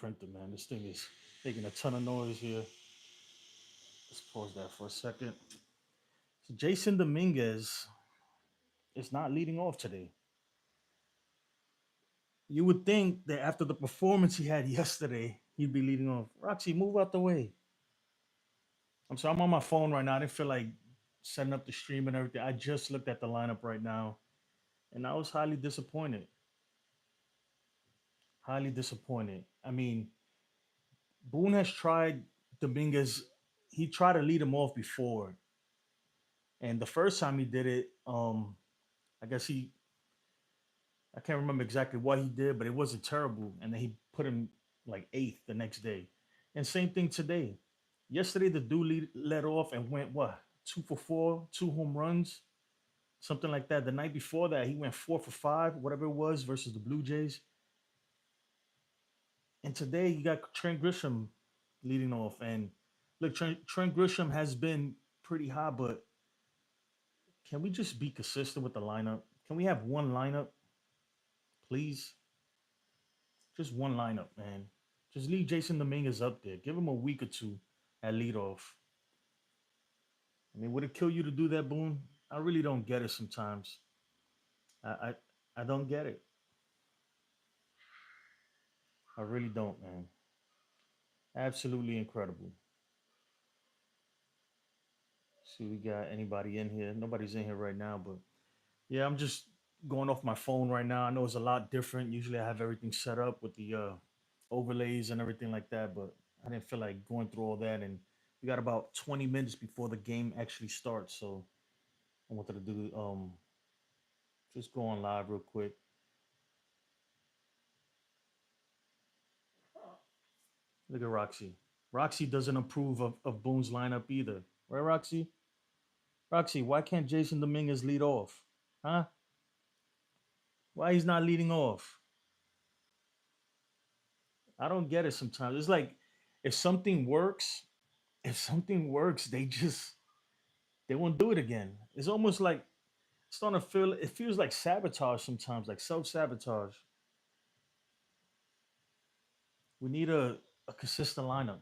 printer, man. This thing is making a ton of noise here. Let's pause that for a second. So Jason Dominguez is not leading off today. You would think that after the performance he had yesterday, he'd be leading off. Roxy, move out the way. I'm sorry, I'm on my phone right now. I didn't feel like setting up the stream and everything. I just looked at the lineup right now, and I was highly disappointed. Highly disappointed. I mean, Boone has tried Dominguez. He tried to lead him off before, and the first time he did it, I guess I can't remember exactly what he did, but it wasn't terrible. And then he put him like eighth the next day. And same thing today. Yesterday, the dude led off and went what, 2 for 4, 2 home runs, something like that. The night before that, he went 4 for 5, whatever it was, versus the Blue Jays. And today, you got Trent Grisham leading off. And look, Trent Grisham has been pretty hot, but can we just be consistent with the lineup? Can we have one lineup, please? Just one lineup, man. Just leave Jason Dominguez up there. Give him a week or two at leadoff. I mean, would it kill you to do that, Boone? I really don't get it sometimes. I I, I don't get it. I really don't, man. Absolutely incredible. See, we got anybody in here? Nobody's in here right now, but yeah, I'm just going off my phone right now. I know it's a lot different. Usually, I have everything set up with the overlays and everything like that, but I didn't feel like going through all that. And we got about 20 minutes before the game actually starts, so I wanted to do just go on live real quick. Look at Roxy. Roxy doesn't approve of Boone's lineup either. Right, Roxy? Roxy, why can't Jason Dominguez lead off? Huh? Why he's not leading off? I don't get it sometimes. It's like if something works, if something works, they won't do it again. It's almost like it's starting to feel it feels like sabotage sometimes, like self-sabotage. We need a consistent lineup.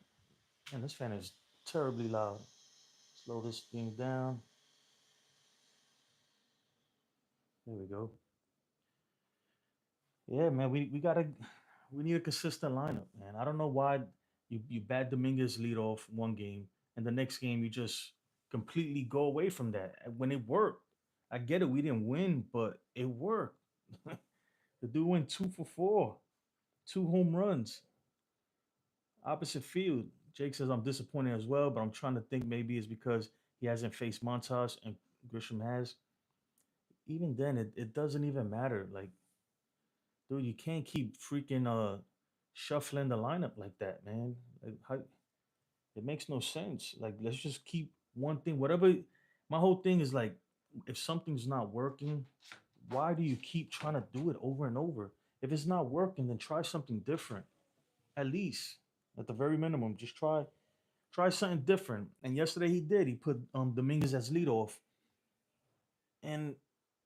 And this fan is terribly loud. Slow this thing down. There we go. Yeah, man, we need a consistent lineup, man. I don't know why you bat Dominguez lead off one game and the next game you just completely go away from that. When it worked, I get it, we didn't win, but it worked. The dude went 2 for 4, 2 home runs, opposite field. Jake says I'm disappointed as well, but I'm trying to think maybe it's because he hasn't faced Montas and Grisham has. Even then, it doesn't even matter. Like, dude, you can't keep freaking shuffling the lineup like that, man. Like, how, it makes no sense. Like, let's just keep one thing. Whatever. My whole thing is like, if something's not working, why do you keep trying to do it over and over? If it's not working, then try something different. At least, at the very minimum, just try something different. And yesterday he did. He put Dominguez as leadoff, and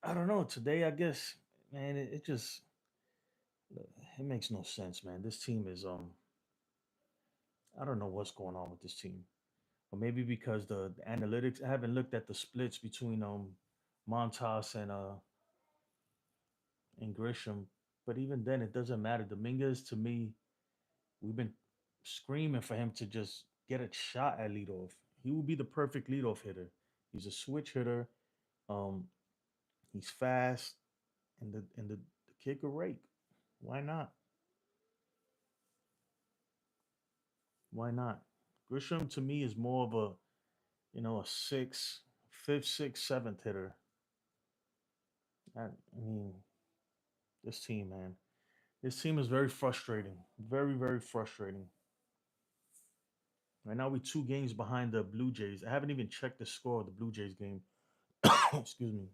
I don't know. Today, I guess, man, it just it makes no sense, man. This team is I don't know what's going on with this team. Or maybe because the analytics I haven't looked at the splits between Montas and Grisham, but even then it doesn't matter. Dominguez to me, we've been screaming for him to just get a shot at leadoff. He would be the perfect leadoff hitter. He's a switch hitter. Um, he's fast and the kicker rake. Why not? Why not? Grisham to me is more of a a six, fifth, sixth, seventh hitter. I mean, this team, man, this team is very frustrating. Very, very frustrating. Right now, we 2 games behind the Blue Jays. I haven't even checked the score of the Blue Jays game. Excuse me,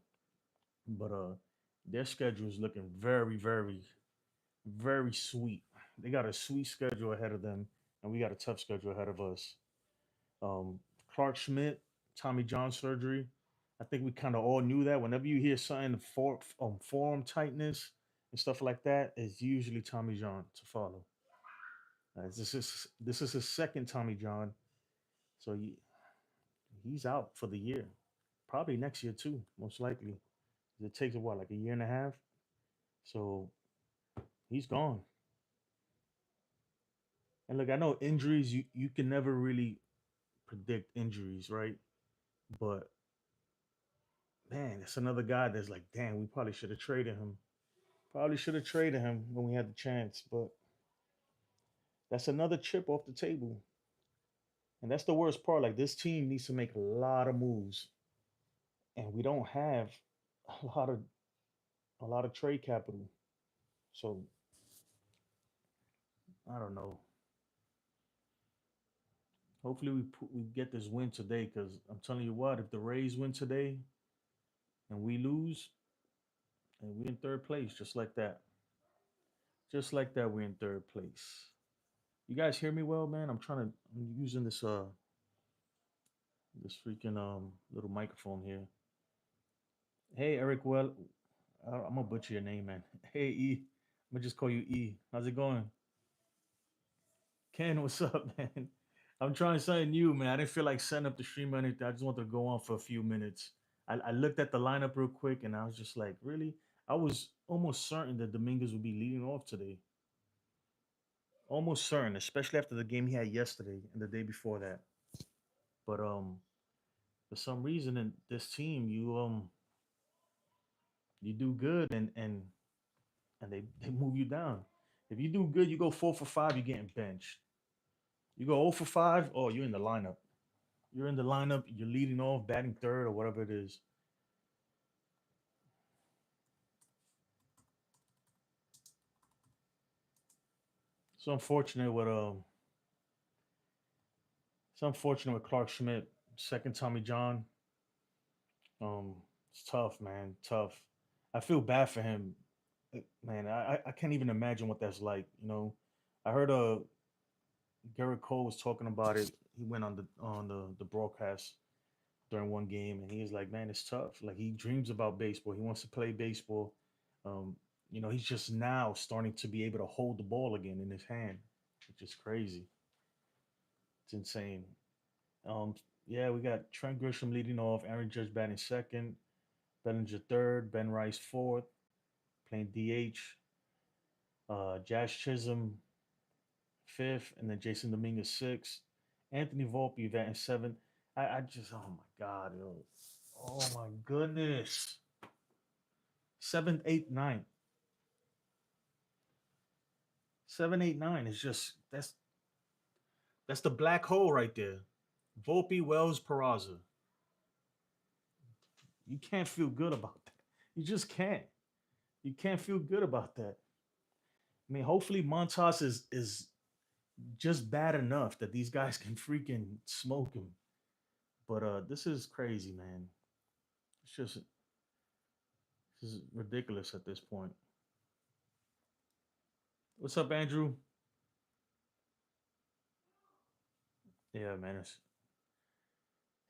but their schedule is looking very, very, very sweet. They got a sweet schedule ahead of them, and we got a tough schedule ahead of us. Um, Clark Schmidt, Tommy John surgery. I think we kind of all knew that. Whenever you hear something forearm tightness and stuff like that, it's usually Tommy John to follow. This is his second Tommy John, so he's out for the year. Probably next year too, most likely. It takes what, like a year and a half. So he's gone. And look, I know injuries. You can never really predict injuries, right? But man, it's another guy that's like, damn, we probably should have traded him. Probably should have traded him when we had the chance. But that's another chip off the table. And that's the worst part. Like this team needs to make a lot of moves, and we don't have a lot of a lot of trade capital. So I don't know. Hopefully we get this win today because I'm telling you what, if the Rays win today and we lose, and we in third place just like that, just like that, we're in third place. You guys hear me well, man? I'm using this freaking little microphone here. Hey Eric, well, I'm gonna butcher your name, man. Hey E, I'm gonna just call you E. How's it going? Ken, what's up, man? I'm trying something new, man. I didn't feel like setting up the stream or anything. I just wanted to go on for a few minutes. I looked at the lineup real quick and I was just like, really? I was almost certain that Dominguez would be leading off today. Almost certain, especially after the game he had yesterday and the day before that. But for some reason in this team, you do good and they move you down. If you do good, you go 4 for 5, you're getting benched. You go 0 for 5, oh, you're in the lineup. You're in the lineup, you're leading off, batting third, or whatever it is. It's unfortunate with it's unfortunate with Clark Schmidt, second Tommy John. Um, it's tough, man, tough. I feel bad for him, man. I can't even imagine what that's like. I heard Garrett Cole was talking about it. He went on the broadcast during one game, and he was like, "Man, it's tough. Like he dreams about baseball. He wants to play baseball. Um, he's just now starting to be able to hold the ball again in his hand, which is crazy. It's insane." Um, yeah, we got Trent Grisham leading off, Aaron Judge batting second, Bellinger third, Ben Rice fourth, playing DH, Josh Chisholm fifth, and then Jason Dominguez sixth, Anthony Volpe batting seventh. I just, oh my God, yo. Oh my goodness. Seventh, eighth, ninth. 7, 8, 9 is just that's the black hole right there. Volpe, Wells, Peraza. You can't feel good about that. You just can't. You can't feel good about that. I mean, hopefully Montas is just bad enough that these guys can freaking smoke him. But this is crazy, man. It's just this is ridiculous at this point. What's up, Andrew? Yeah, man, this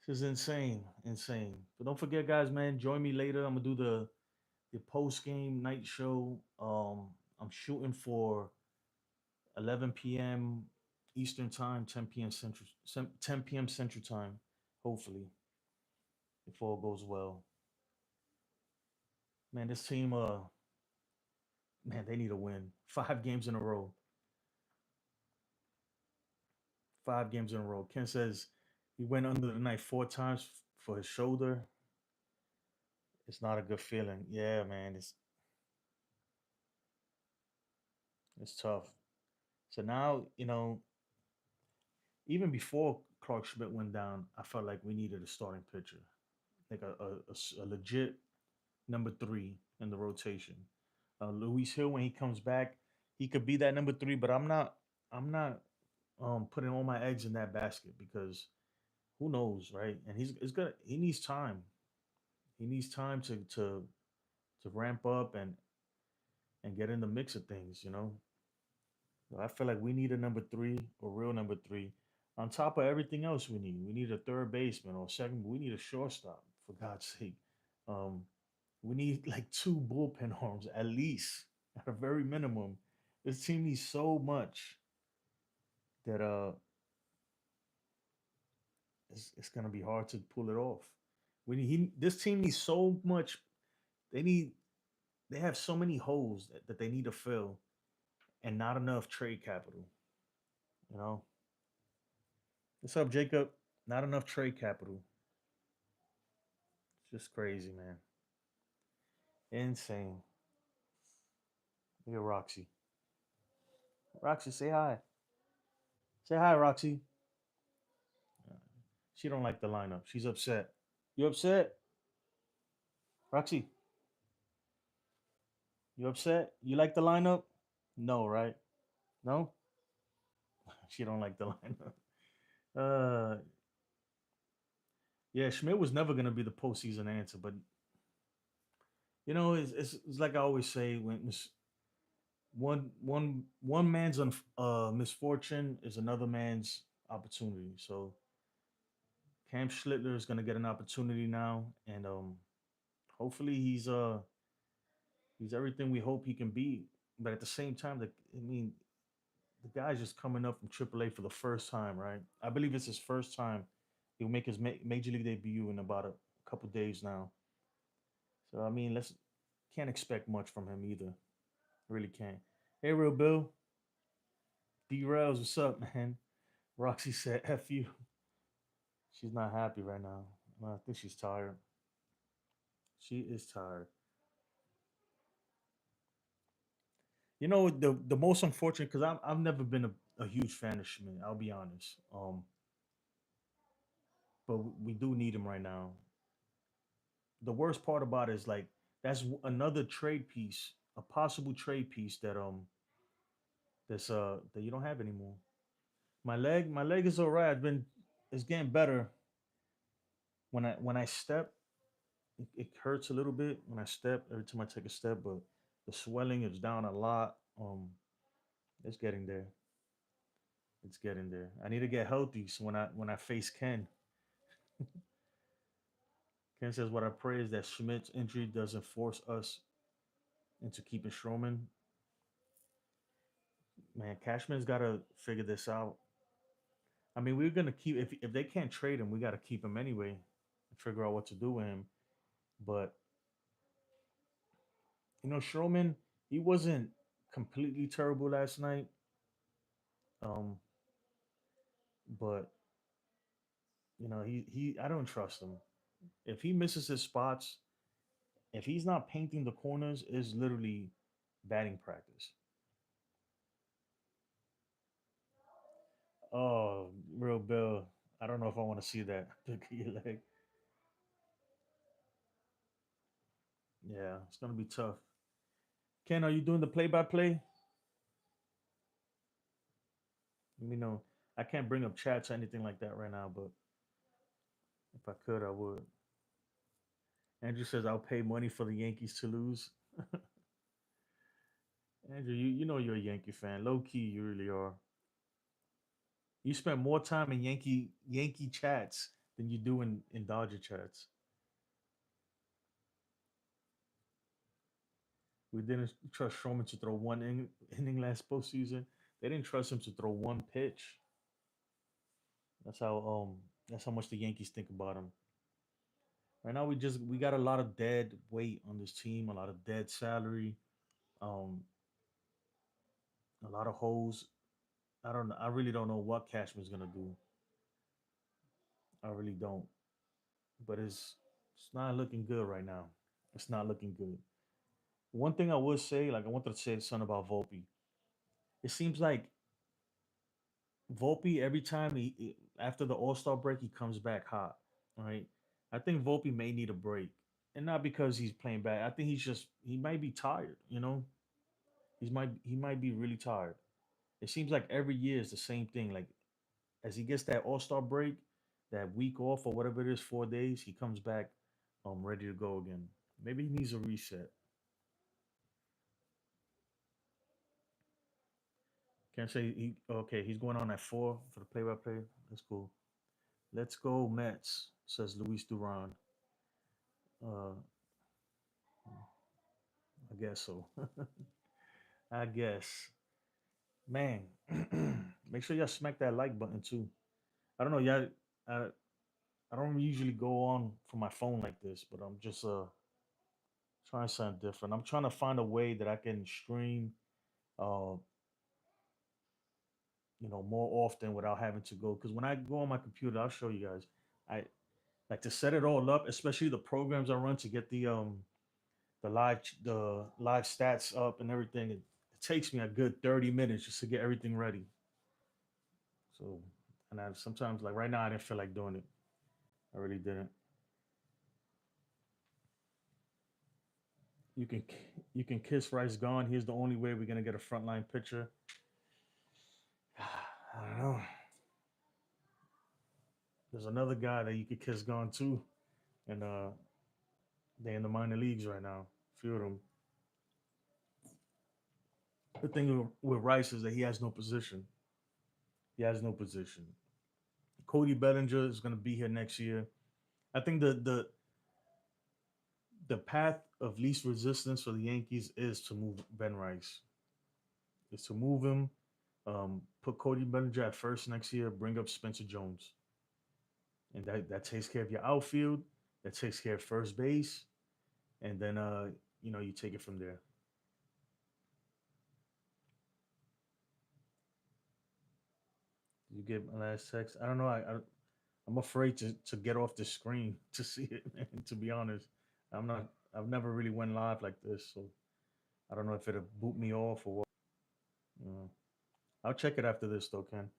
is insane, insane. But don't forget, guys, man. Join me later. I'm gonna do the post game night show. I'm shooting for 11 p.m. Eastern time, 10 p.m. Central, 10 p.m. Central time. Hopefully, if all goes well. Man, this team, man, they need a win. 5 games in a row. 5 games in a row. Ken says he went under the knife 4 times for his shoulder. It's not a good feeling. Yeah, man, it's tough. So now, even before Clark Schmidt went down, I felt like we needed a starting pitcher, like a legit number 3 in the rotation. Luis Hill, when he comes back, he could be that number 3, but I'm not putting all my eggs in that basket because who knows, right? And he needs time. He needs time to ramp up and get in the mix of things. So I feel like we need a number 3, a real number 3. On top of everything else we need a third baseman or second. We need a shortstop for God's sake. Um, we need like 2 bullpen arms at least, at a very minimum. This team needs so much. that it's gonna be hard to pull it off. This team needs so much. They need they have so many holes that they need to fill, and not enough trade capital. You know, what's up, Jacob? Not enough trade capital. It's just crazy, man. Insane. Look at Roxy. Roxy, say hi. Say hi, Roxy. She don't like the lineup. She's upset. You upset, Roxy? You upset? You like the lineup? No, right? No. She don't like the lineup. Uh, yeah, Schmidt was never gonna be the postseason answer, but it's like I always say when one man's misfortune is another man's opportunity. So Cam Schlittler is gonna get an opportunity now, and hopefully he's everything we hope he can be. But at the same time, the guy's just coming up from AAA for the first time, right? I believe it's his first time. He'll make his major league debut in about a couple days now. So let's can't expect much from him either. Really can't. Hey, real Bill, D Rails, what's up, man? Roxy said, "F you." She's not happy right now. I think she's tired. She is tired. The most unfortunate because I've never been a huge fan of Schmidt. I'll be honest. But we do need him right now. The worst part about it is like that's another trade piece, a possible trade piece that you don't have anymore. My leg is alright. It's getting better. When I step, it hurts a little bit when I step every time I take a step, but the swelling is down a lot. It's getting there. It's getting there. I need to get healthy so when I face Ken. Ken says what I pray is that Schmidt's injury doesn't force us into keeping Stroman. Man, Cashman's got to figure this out. We're gonna keep if they can't trade him, we got to keep him anyway and figure out what to do with him. But Stroman, he wasn't completely terrible last night. Um, but he I don't trust him. If he misses his spots, if he's not painting the corners, is literally batting practice. Oh, real Bill. I don't know if I want to see that. Look at your leg. Yeah, it's gonna be tough. Ken, are you doing the play-by-play? Let me know. I can't bring up chats or anything like that right now, but if I could, I would. Andrew says I'll pay money for the Yankees to lose. Andrew, you know you're a Yankee fan. Low key, you really are. You spend more time in Yankee chats than you do in Dodger chats. We didn't trust Stroman to throw one inning last postseason. They didn't trust him to throw one pitch. That's how that's how much the Yankees think about him. Right now we got a lot of dead weight on this team, a lot of dead salary, um, a lot of holes. I really don't know what Cashman's gonna do. I really don't. But it's not looking good right now. It's not looking good. One thing I would say, like I wanted to say something about Volpe. It seems like Volpe every time after the All Star break he comes back hot. Right. I think Volpe may need a break, and not because he's playing bad. I think he might be tired. He might be really tired. It seems like every year is the same thing. Like as he gets that All Star break, that week off or whatever it is, 4 days, he comes back ready to go again. Maybe he needs a reset. Can't say he okay, he's going on at 4 for the play by play. That's cool. Let's go, Mets, says Luis Duran. Uh I guess so. I guess. Man, make sure y'all smack that like button too. I don't know, y'all. I, I don't usually go on from my phone like this, but I'm just trying something different. I'm trying to find a way that I can stream, uh, more often without having to go. Because when I go on my computer, I'll show you guys. I like to set it all up, especially the programs I run to get the live stats up and everything. It takes me a good 30 minutes just to get everything ready. So, and I sometimes like right now I didn't feel like doing it. I really didn't. You can you can kiss Rice gone. Here's the only way we're gonna get a frontline pitcher. I don't know. There's another guy that you could kiss gone too, and they in the minor leagues right now. Few of them. The thing with Rice is that he has no position. He has no position. Cody Bellinger is gonna be here next year. I think the path of least resistance for the Yankees is to move Ben Rice. Is to move him, put Cody Bellinger at first next year, bring up Spencer Jones, and that takes care of your outfield. That takes care of first base, and then you take it from there. You get my last text. I don't know. I'm afraid to get off the screen to see it. Man, to be honest, I'm not. I've never really went live like this, so I don't know if it'll boot me off or what. You know. I'll check it after this though, Ken.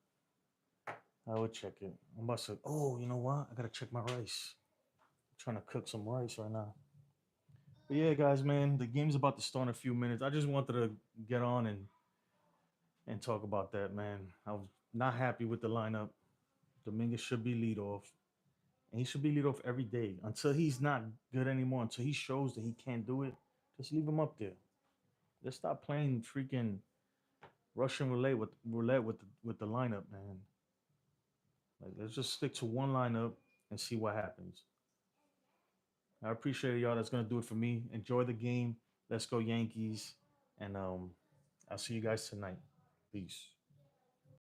I will check it. I'm about to. Oh, you know what? I gotta check my rice. I'm trying to cook some rice right now. But yeah, guys, man, the game's about to start in a few minutes. I just wanted to get on and talk about that, man. I was not happy with the lineup. Dominguez should be lead off, and he should be lead off every day until he's not good anymore. Until he shows that he can't do it, just leave him up there. Let's stop playing freaking Russian roulette with the lineup, man. Like, let's just stick to one lineup and see what happens. I appreciate y'all. That's gonna do it for me. Enjoy the game. Let's go Yankees, and I'll see you guys tonight. Peace.